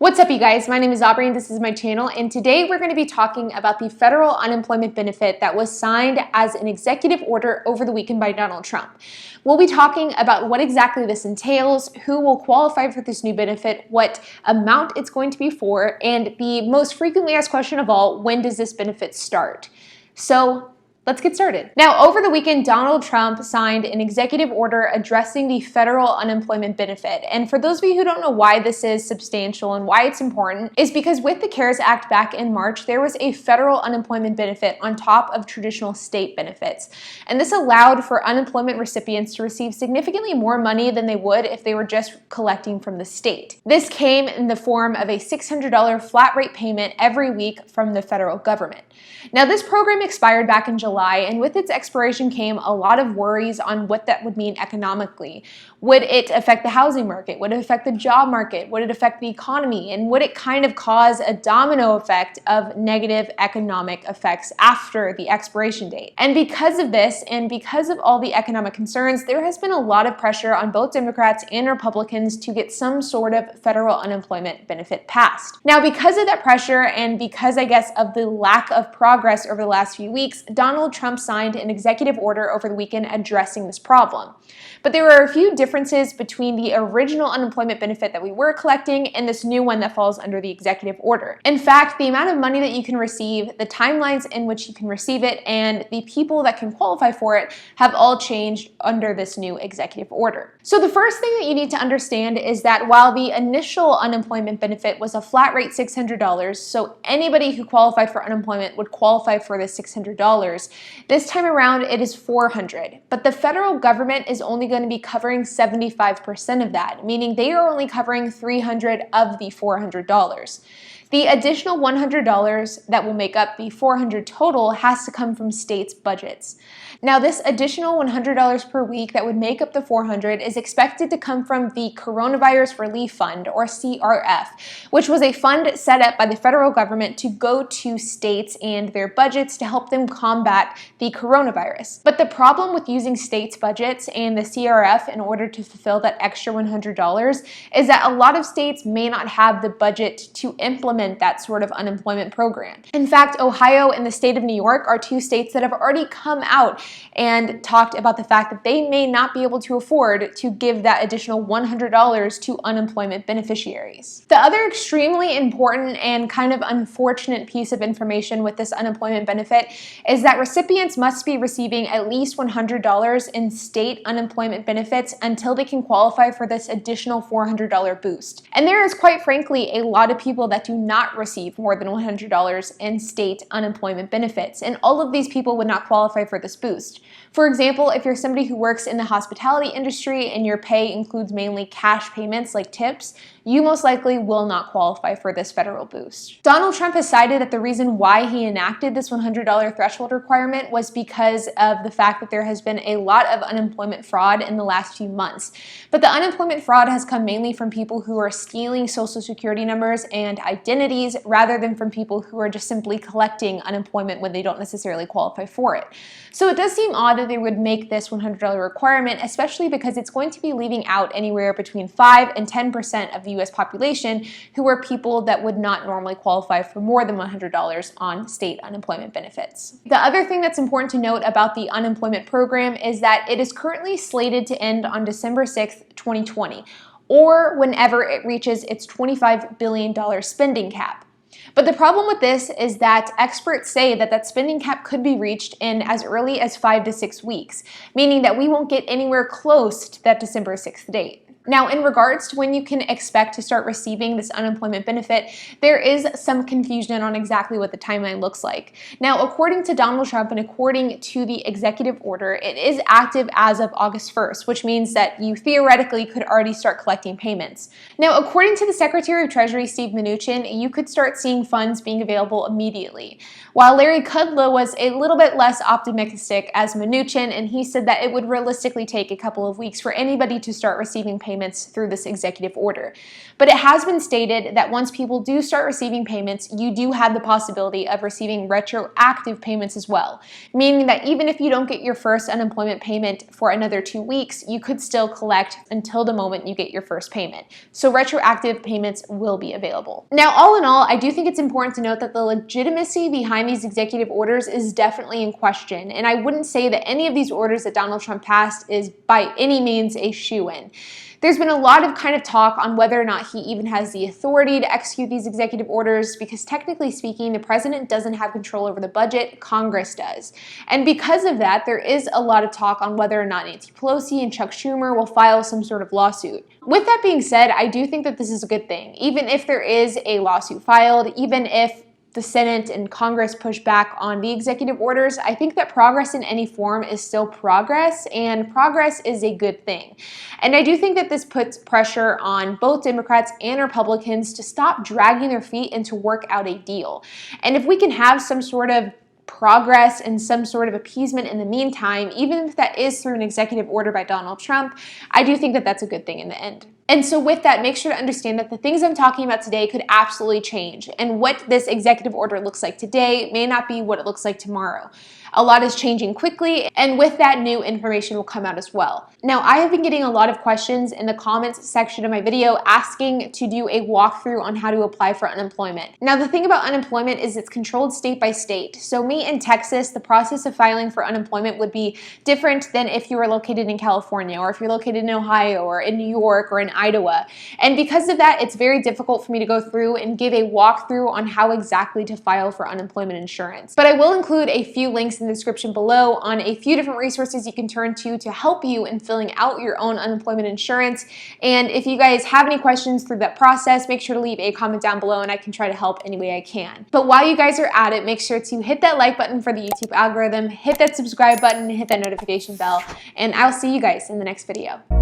What's up, you guys? My name is Aubrey and this is my channel, and today we're going to be talking about the federal unemployment benefit that was signed as an executive order over the weekend by Donald Trump. We'll be talking about what exactly this entails, who will qualify for this new benefit, what amount it's going to be for, and the most frequently asked question of all, when does this benefit start? So let's get started. Now, over the weekend, Donald Trump signed an executive order addressing the federal unemployment benefit. And for those of you who don't know why this is substantial and why it's important, is because with the CARES Act back in March, there was a federal unemployment benefit on top of traditional state benefits. And this allowed for unemployment recipients to receive significantly more money than they would if they were just collecting from the state. This came in the form of a $600 flat rate payment every week from the federal government. Now, this program expired back in July, and with its expiration came a lot of worries on what that would mean economically. Would it affect the housing market? Would it affect the job market? Would it affect the economy? And would it kind of cause a domino effect of negative economic effects after the expiration date? And because of this, and because of all the economic concerns, there has been a lot of pressure on both Democrats and Republicans to get some sort of federal unemployment benefit passed. Now, because of that pressure, and because I guess of the lack of progress over the last few weeks, Donald Trump signed an executive order over the weekend addressing this problem. But there are a few differences between the original unemployment benefit that we were collecting and this new one that falls under the executive order. In fact, the amount of money that you can receive, the timelines in which you can receive it, and the people that can qualify for it have all changed under this new executive order. So the first thing that you need to understand is that while the initial unemployment benefit was a flat rate $600, so anybody who qualified for unemployment would qualify for the $600, this time around it is $400. But the federal government is only going to be covering 75% of that, meaning they are only covering $300 of the $400. The additional $100 that will make up the $400 total has to come from states' budgets. Now, this additional $100 per week that would make up the $400 is expected to come from the Coronavirus Relief Fund, or CRF, which was a fund set up by the federal government to go to states and their budgets to help them combat the coronavirus. But the problem with using states' budgets and the CRF in order to fulfill that extra $100 is that a lot of states may not have the budget to implement that sort of unemployment program. In fact, Ohio and the state of New York are two states that have already come out and talked about the fact that they may not be able to afford to give that additional $100 to unemployment beneficiaries. The other extremely important and kind of unfortunate piece of information with this unemployment benefit is that recipients must be receiving at least $100 in state unemployment benefits until they can qualify for this additional $400 boost. And there is, quite frankly, a lot of people that do not receive more than $100 in state unemployment benefits, and all of these people would not qualify for this boost. For example, if you're somebody who works in the hospitality industry and your pay includes mainly cash payments like tips, you most likely will not qualify for this federal boost. Donald Trump has cited that the reason why he enacted this $100 threshold requirement was because of the fact that there has been a lot of unemployment fraud in the last few months. But the unemployment fraud has come mainly from people who are stealing Social Security numbers and identities rather than from people who are just simply collecting unemployment when they don't necessarily qualify for it. So it does seem odd that they would make this $100 requirement, especially because it's going to be leaving out anywhere between 5 and 10% of the US population who are people that would not normally qualify for more than $100 on state unemployment benefits. The other thing that's important to note about the unemployment program is that it is currently slated to end on December 6th, 2020, or whenever it reaches its $25 billion spending cap. But the problem with this is that experts say that that spending cap could be reached in as early as 5 to 6 weeks, meaning that we won't get anywhere close to that December 6th date. Now, in regards to when you can expect to start receiving this unemployment benefit, there is some confusion on exactly what the timeline looks like. Now, according to Donald Trump and according to the executive order, it is active as of August 1st, which means that you theoretically could already start collecting payments. Now, according to the Secretary of Treasury, Steve Mnuchin, you could start seeing funds being available immediately. While Larry Kudlow was a little bit less optimistic as Mnuchin, and he said that it would realistically take a couple of weeks for anybody to start receiving payments payments through this executive order. But it has been stated that once people do start receiving payments, you do have the possibility of receiving retroactive payments as well, meaning that even if you don't get your first unemployment payment for another 2 weeks, you could still collect until the moment you get your first payment. So retroactive payments will be available. Now, all in all, I do think it's important to note that the legitimacy behind these executive orders is definitely in question, and I wouldn't say that any of these orders that Donald Trump passed is by any means a shoo-in. There's been a lot of kind of talk on whether or not he even has the authority to execute these executive orders, because technically speaking, the president doesn't have control over the budget, Congress does. And because of that, there is a lot of talk on whether or not Nancy Pelosi and Chuck Schumer will file some sort of lawsuit. With that being said, I do think that this is a good thing. Even if there is a lawsuit filed, even if the Senate and Congress push back on the executive orders, I think that progress in any form is still progress, and progress is a good thing. And I do think that this puts pressure on both Democrats and Republicans to stop dragging their feet and to work out a deal. And if we can have some sort of progress and some sort of appeasement in the meantime, even if that is through an executive order by Donald Trump, I do think that that's a good thing in the end. And so with that, make sure to understand that the things I'm talking about today could absolutely change. And what this executive order looks like today may not be what it looks like tomorrow. A lot is changing quickly, and with that, new information will come out as well. Now, I have been getting a lot of questions in the comments section of my video asking to do a walkthrough on how to apply for unemployment. Now, the thing about unemployment is it's controlled state by state. So me in Texas, the process of filing for unemployment would be different than if you were located in California, or if you're located in Ohio, or in New York, or in Iowa. And because of that, it's very difficult for me to go through and give a walkthrough on how exactly to file for unemployment insurance. But I will include a few links in the description below on a few different resources you can turn to help you in filling out your own unemployment insurance. And if you guys have any questions through that process, make sure to leave a comment down below and I can try to help any way I can. But while you guys are at it, make sure to hit that like button for the YouTube algorithm, hit that subscribe button, hit that notification bell, and I'll see you guys in the next video.